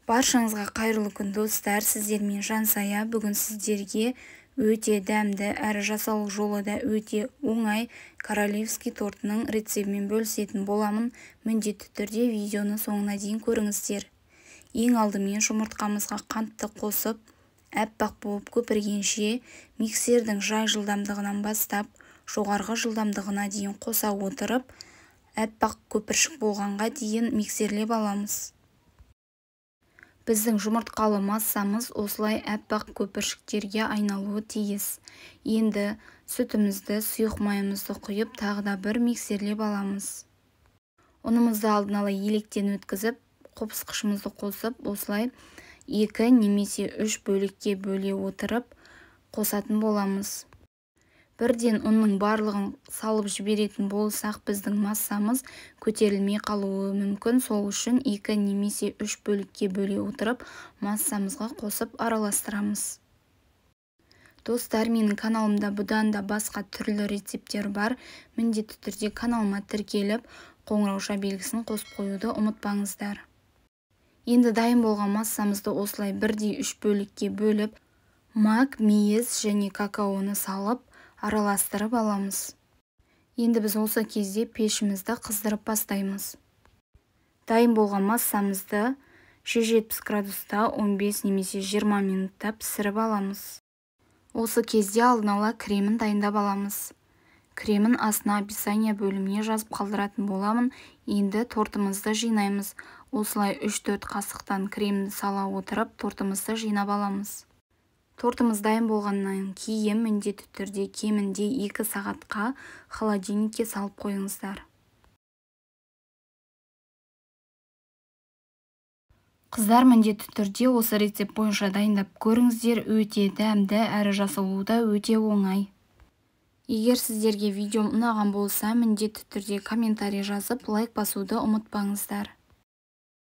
Баршаңызға қайырлы күн достар, сіздермен Жансая. Бүгін сіздерге өте дәмді әрі жасалу жолы да өте оңай королевский тортының рецептімен бөлісетін боламын. Міндетті түрде видеоны соңына дейін көріңіздер. Ең алдымен жұмыртқамызға қантты қосып, әппақ болып көпіргенше миксердің жай жылдамдығынан бастап жоғарғы жылдамдығына дейін қоса отырып, әппақ көпіршік болғанға дейін миксерлеп аламыз. Біздің жұмыртқалы массамыз осылай әппақ көпіршіктерге айналуы тиіс. Енді сүтімізді, сұйық майымызды құйып, тағы да бір миксерлеп аламыз. Ұнымызды алдын ала електен өткізіп, қопсықышымызды қосып, осылай 2 немесе 3 бөлікке бөле отырып қосатын боламыз. Бірден ұнның барлығын салып жіберетін болсақ, біздің массамыз көтерілмей қалуы мүмкін. Сол үшін 2 немесе 3 бөлікке бөле отырып массамызға қосып араластырамыз. Достар, менің каналымда бұдан да басқа түрлі рецепттер бар. Міндетті түрде каналыма тіркеліп, қоңырауша белгісін қосып қоюды ұмытпаңыздар. Енді дайын болған массамызды осылай бірдей 3 бөлікке бөліп, мак, мейіз және какаоны салып, араластырып аламыз. Енді біз осы кезде пешімізді қыздырып бастаймыз. Дайын болған массамызды 170 градуста 15 немесе 20 минутта пісіріп аламыз. Осы кезде алдын ала кремін дайындап аламыз. Кремін астына описание бөліміне жазып қалдыратын боламын. Енді тортымызды жинаймыз. Осылай 3-4 қасықтан кремді сала отырып, тортымызды жинап аламыз. Тортымыз дайын болғаннан кейін міндетті түрде кемінде 2 сағатқа холодильникке салып қойыңыздар. Қыздар, міндетті түрде осы рецепт бойынша дайындап көріңіздер. Өте дәмді әрі жасалуы да өте оңай. Егер сіздерге видеом ұнаған болса, міндетті түрде комментарий жазып, лайк басуды ұмытпаңыздар.